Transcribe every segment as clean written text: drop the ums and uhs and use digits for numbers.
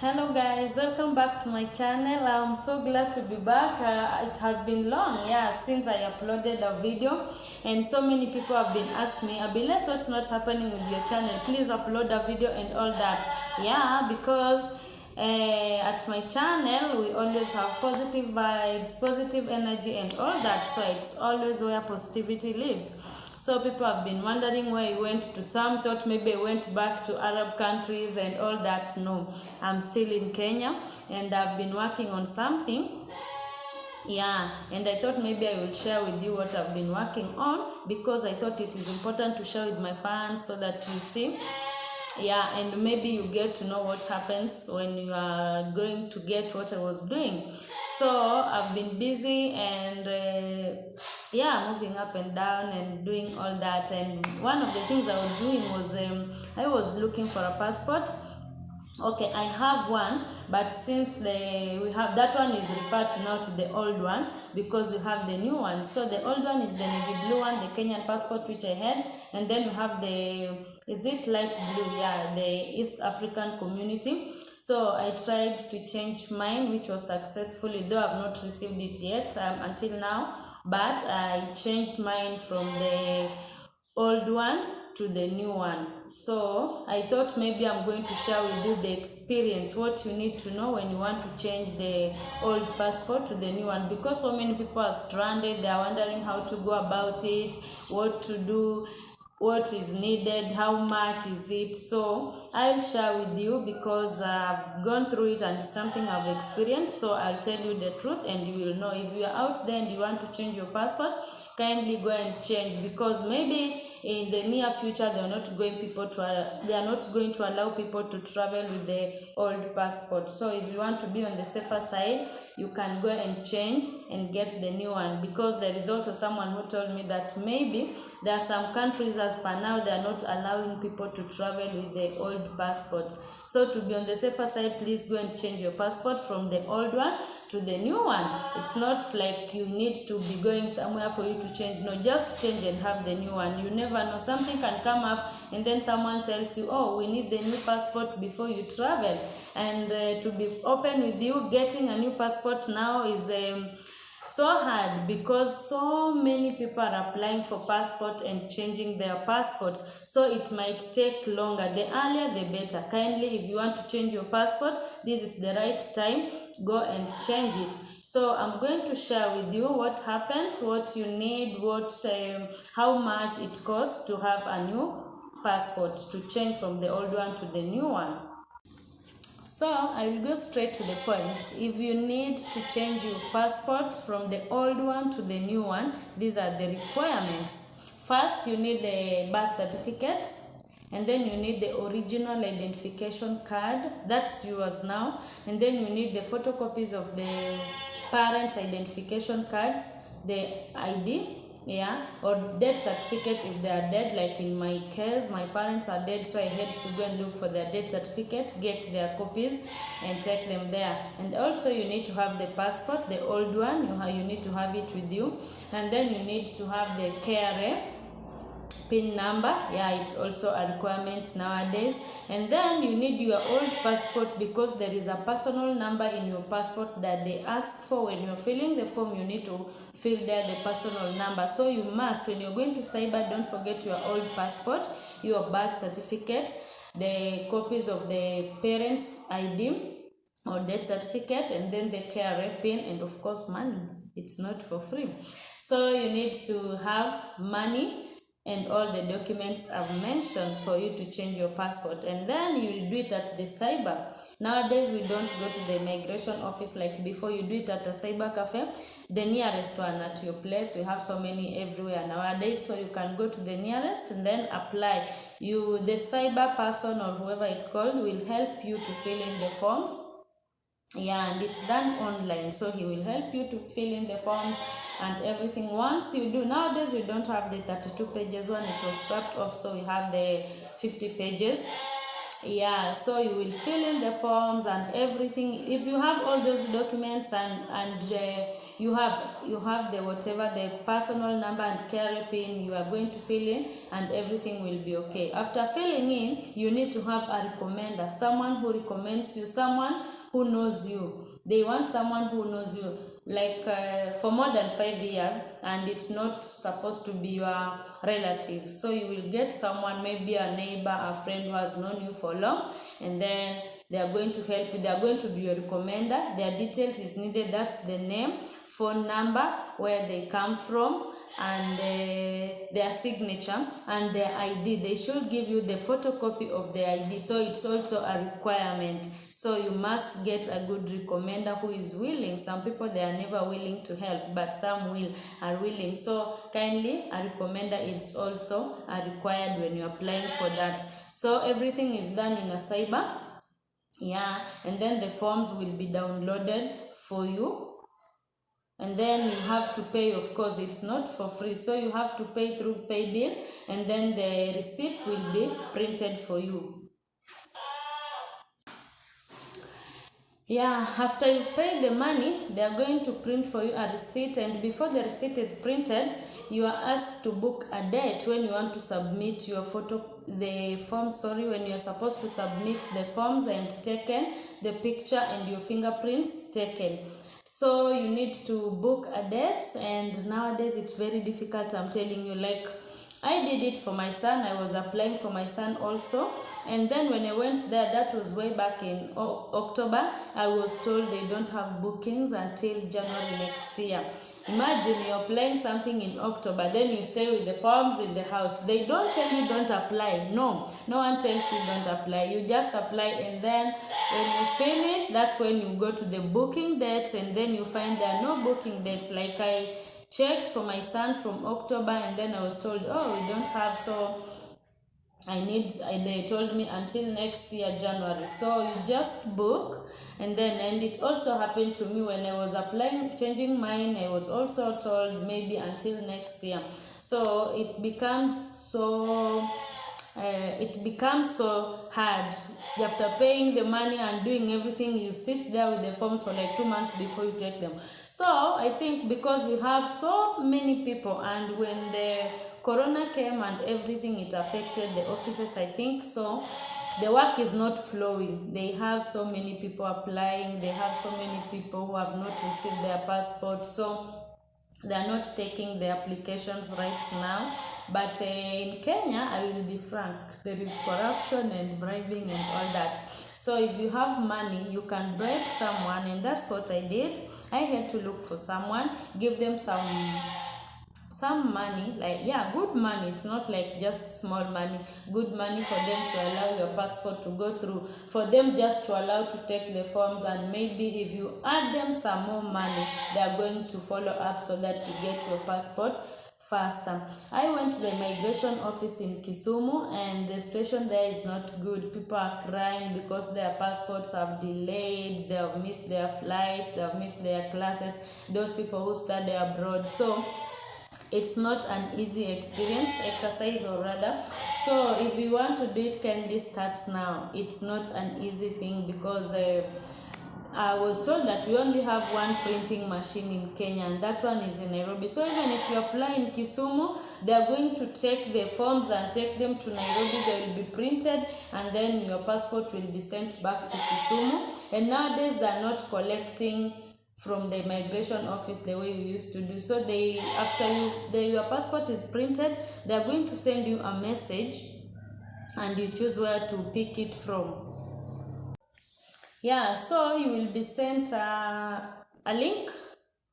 Hello guys, welcome back to my channel. I'm so glad to be back. It has been long, since I uploaded a video, and so many people have been asking me, Abiles, what's not happening with your channel? Please upload a video and all that. Because at my channel we always have positive vibes, positive energy, and all that. So it's always where positivity lives. So people have been wondering where I went to. Some thought maybe I went back to Arab countries and all that. No, I'm still in Kenya and I've been working on something. And I thought maybe I will share with you what I've been working on, because I thought it is important to share with my fans so that you see. And maybe you get to know what happens when you are going to get what I was doing. So I've been busy and moving up and down and doing all that. And one of the things I was doing was I was looking for a passport. Okay, I have one, but since we have that one is referred to now to the old one, because we have the new one. So the old one is the navy blue one, the Kenyan passport which I had, and then we have is it light blue? Yeah, the East African community. So I tried to change mine, which was successfully, though I've not received it yet until now. But I changed mine from the old one to the new one. So I thought maybe I'm going to share with you the experience, what you need to know when you want to change the old passport to the new one, because so many people are stranded. They are wondering how to go about it, what to do, what is needed, how much is it. So I'll share with you because I've gone through it and it's something I've experienced. So I'll tell you the truth and you will know. If you are out there and you want to change your passport, kindly go and change, because maybe in the near future they are not going to allow people to travel with the old passport. So if you want to be on the safer side, you can go and change and get the new one, because there is also someone who told me that maybe there are some countries as per now they are not allowing people to travel with the old passports. So to be on the safer side, please go and change your passport from the old one to the new one. It's not like you need to be going somewhere for you to change. No, just change and have the new one. You never know, something can come up and then someone tells you, oh, we need the new passport before you travel. And to be open with you, getting a new passport now is so hard, because so many people are applying for passport and changing their passports. So it might take longer. The earlier the better. Kindly, if you want to change your passport, this is the right time. Go and change it. So I'm going to share with you what happens, what you need, how much it costs to have a new passport, to change from the old one to the new one. So I will go straight to the point. If you need to change your passport from the old one to the new one, these are the requirements. First, you need the birth certificate, and then you need the original identification card. That's yours now. And then you need the photocopies of the parents' identification cards, the ID, or death certificate if they are dead. Like in my case, my parents are dead, so I had to go and look for their death certificate, get their copies and take them there. And also you need to have the passport, the old one, you need to have it with you. And then you need to have the KRA PIN number. It's also a requirement nowadays. And then you need your old passport, because there is a personal number in your passport that they ask for. When you're filling the form, you need to fill there the personal number. So you must, when you're going to cyber, don't forget your old passport, your birth certificate, the copies of the parents' ID or death certificate, and then the KRA PIN, and of course money. It's not for free. So you need to have money and all the documents I've mentioned for you to change your passport. And then you will do it at the cyber. Nowadays, we don't go to the immigration office like before. You do it at a cyber cafe, the nearest one at your place. We have so many everywhere nowadays, so you can go to the nearest and then apply. The cyber person or whoever it's called will help you to fill in the forms. And it's done online, so he will help you to fill in the forms and everything. Once you do, nowadays we don't have the 32 pages one, it was scrapped off, so we have the 50 pages. Yeah, so you will fill in the forms and everything. If you have all those documents and you have the whatever, the personal number and carrier pin, you are going to fill in and everything will be okay. After filling in, you need to have a recommender, someone who recommends you, someone who knows you. They want someone who knows you like for more than 5 years, and it's not supposed to be your relative. So you will get someone, maybe a neighbor, a friend who has known you for long, and then they are going to help you. They are going to be your recommender. Their details is needed. That's the name, phone number, where they come from, and their signature and their ID. They should give you the photocopy of the ID. So it's also a requirement. So you must get a good recommender who is willing. Some people, they are never willing to help, but some are willing. So kindly, a recommender is also required when you're applying for that. So everything is done in a cyber. Yeah, and then the forms will be downloaded for you, and then you have to pay. Of course, it's not for free, so you have to pay through paybill, and then the receipt will be printed for you. Yeah, after you've paid the money, they are going to print for you a receipt, and before the receipt is printed, you are asked to book a date when you want to submit your when you are supposed to submit the forms and taken the picture and your fingerprints taken. So you need to book a date, and nowadays it's very difficult, I'm telling you. Like, I did it for my son. I was applying for my son also. And then when I went there, that was way back in October, I was told they don't have bookings until January next year. Imagine you're applying something in October, then you stay with the forms in the house. They don't tell you don't apply. No one tells you don't apply. You just apply, and then when you finish, that's when you go to the booking dates, and then you find there are no booking dates. Like, I checked for my son from October, and then I was told, oh, we don't have, so they told me until next year January. So you just book, and it also happened to me when I was applying, changing mine. I was also told maybe until next year. So it becomes so hard. After paying the money and doing everything, you sit there with the forms for like 2 months before you take them. So I think because we have so many people, and when the corona came and everything, it affected the offices, I think. So the work is not flowing. They have so many people applying. They have so many people who have not received their passport. So they are not taking the applications right now. But in Kenya, I will be frank, there is corruption and bribing and all that. So if you have money, you can bribe someone, and that's what I did. I had to look for someone, give them some money, like, yeah, good money. It's not like just small money, good money for them to allow your passport to go through, for them just to allow to take the forms, and maybe if you add them some more money, they are going to follow up so that you get your passport faster. I went to the immigration office in Kisumu, and the situation there is not good. People are crying because their passports have delayed, they have missed their flights, they have missed their classes, those people who study abroad. So it's not an easy exercise, or rather. So if you want to do it, kindly start now. It's not an easy thing, because I was told that we only have one printing machine in Kenya, and that one is in Nairobi. So even if you apply in Kisumu, they are going to take the forms and take them to Nairobi. They will be printed, and then your passport will be sent back to Kisumu. And nowadays they are not collecting from the immigration office the way we used to do. So your passport is printed, they are going to send you a message, and you choose where to pick it from. Yeah, so you will be sent a link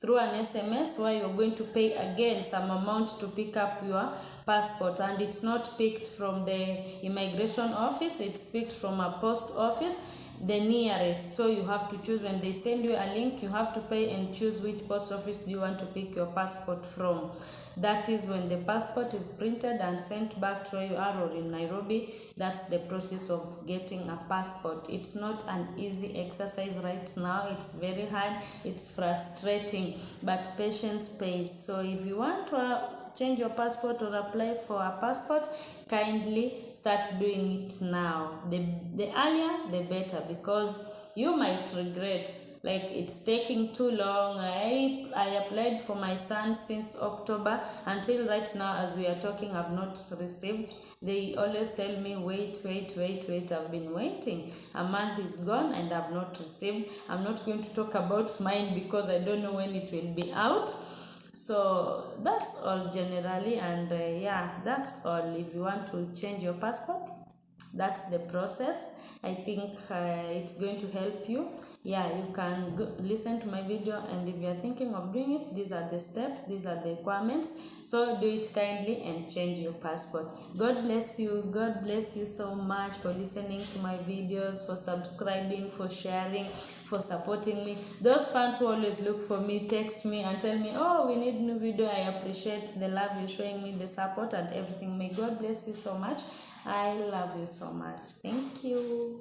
through an SMS, where you're going to pay again some amount to pick up your passport. And it's not picked from the immigration office, it's picked from a post office, the nearest. So you have to choose. When they send you a link, you have to pay and choose which post office do you want to pick your passport from. That is when the passport is printed and sent back to where you are, or in Nairobi. That's the process of getting a passport. It's not an easy exercise right now. It's very hard, it's frustrating, but patience pays. So if you want to change your passport or apply for a passport, kindly start doing it now. The earlier the better, because you might regret, like it's taking too long. I applied for my son since October, until right now as we are talking I've not received. They always tell me wait. I've been waiting. A month is gone and I've not received. I'm not going to talk about mine because I don't know when it will be out. So that's all generally, and yeah, that's all. If you want to change your passport, that's the process. I think it's going to help you. Yeah, you can listen to my video, and if you are thinking of doing it, these are the steps, these are the requirements. So do it kindly and change your passport. God bless you. God bless you so much for listening to my videos, for subscribing, for sharing, for supporting me. Those fans who always look for me, text me and tell me, oh, we need new video. I appreciate the love you're showing me, the support and everything. May God bless you so much. I love you so much. Thank you.